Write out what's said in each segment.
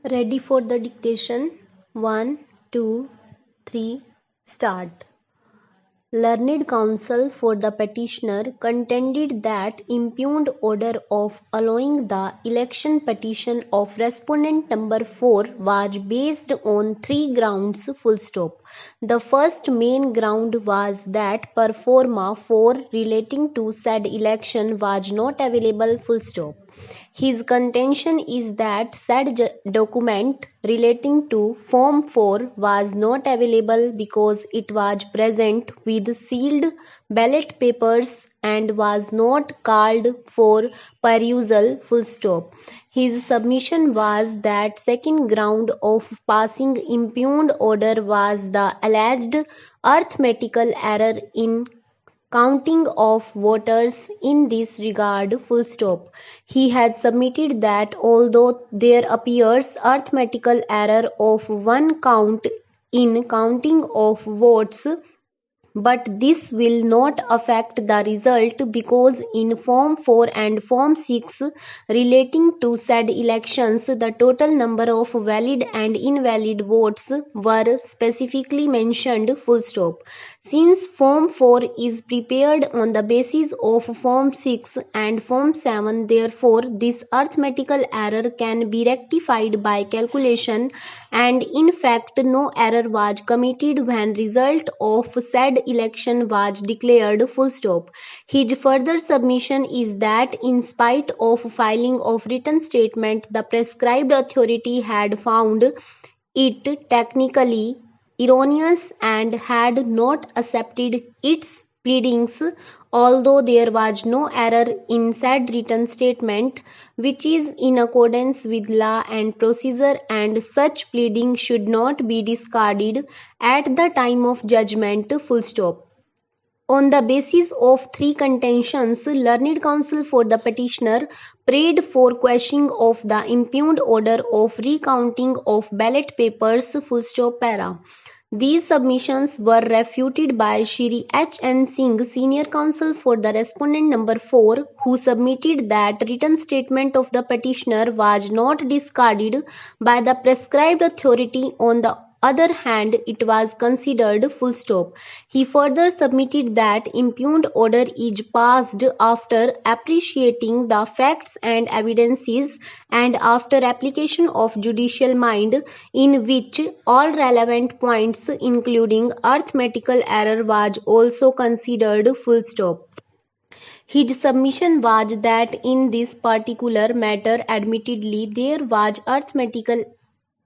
Ready for the dictation? 1, 2, 3, start. Learned counsel for the petitioner contended that impugned order of allowing the election petition of respondent number 4 was based on three grounds. The first main ground was that per forma 4 relating to said election was not available. His contention is that said document relating to Form 4 was not available because it was present with sealed ballot papers and was not called for perusal. His submission was that second ground of passing impugned order was the alleged arithmetical error in counting of voters in this regard. He had submitted that although there appears arithmetical error of one count in counting of votes, but this will not affect the result because in Form 4 and Form 6 relating to said elections, the total number of valid and invalid votes were specifically mentioned. Since Form 4 is prepared on the basis of Form 6 and Form 7, therefore this arithmetical error can be rectified by calculation, and in fact no error was committed when result of said election was declared. His further submission is that in spite of filing of written statement, the prescribed authority had found it technically erroneous and had not accepted its pleadings, although there was no error in said written statement, which is in accordance with law and procedure, and such pleading should not be discarded at the time of judgment. On the basis of three contentions, learned counsel for the petitioner prayed for quashing of the impugned order of recounting of ballot papers. Para. These submissions were refuted by Shri H.N. Singh, senior counsel for the respondent number 4, who submitted that written statement of the petitioner was not discarded by the prescribed authority. On the other hand, it was considered. He further submitted that impugned order is passed after appreciating the facts and evidences and after application of judicial mind, in which all relevant points including arithmetical error was also considered. His submission was that in this particular matter admittedly there was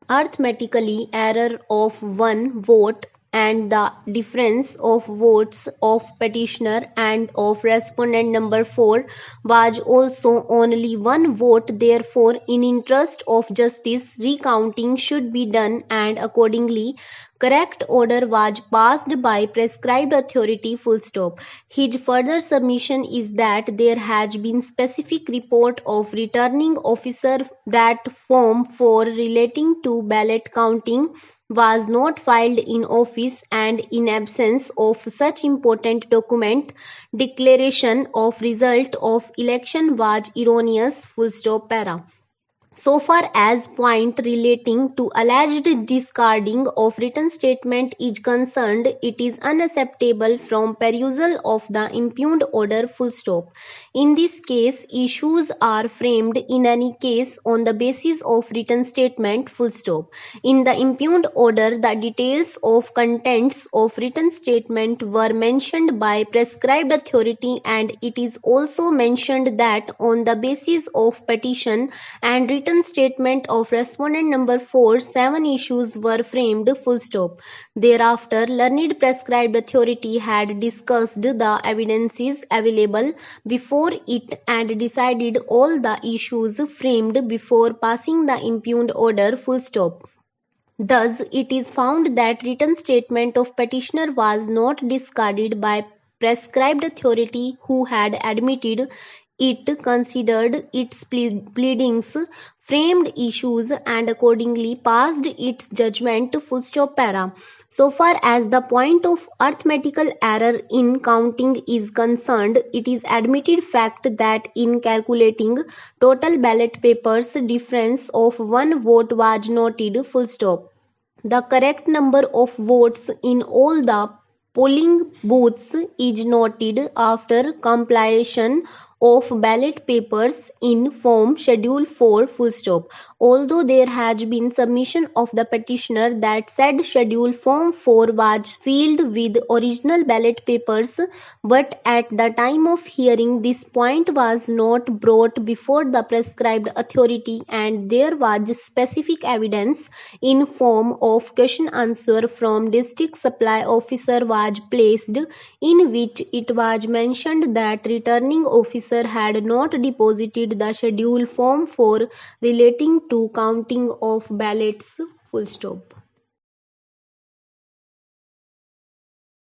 arithmetically error of one vote, and the difference of votes of petitioner and of respondent number 4 was also only one vote. Therefore, in interest of justice, recounting should be done, and accordingly correct order was passed by prescribed authority. His further submission is that there has been specific report of returning officer that Form 4 relating to ballot counting was not filed in office, and in absence of such important document, declaration of result of election was erroneous. Para. So far as point relating to alleged discarding of written statement is concerned, it is unacceptable from perusal of the impugned order. In this case, issues are framed in any case on the basis of written statement. In the impugned order, the details of contents of written statement were mentioned by prescribed authority, and it is also mentioned that on the basis of petition and written statement of respondent number 4, 7 issues were framed. Thereafter, learned prescribed authority had discussed the evidences available before it and decided all the issues framed before passing the impugned order. Thus, it is found that written statement of petitioner was not discarded by prescribed authority, who had admitted it considered its pleadings, framed issues, and accordingly passed its judgment. Full stop para. So far as the point of arithmetical error in counting is concerned, it is admitted fact that in calculating total ballot papers, difference of one vote was noted. Full stop. The correct number of votes in all the polling booths is noted after compilation of ballot papers in form schedule 4 full stop. Although there has been submission of the petitioner that said schedule form 4 was sealed with original ballot papers, but at the time of hearing this point was not brought before the prescribed authority, and there was specific evidence in form of question answer from district supply officer was placed, in which it was mentioned that returning officer had not deposited the schedule form for relating to counting of ballots. Full stop.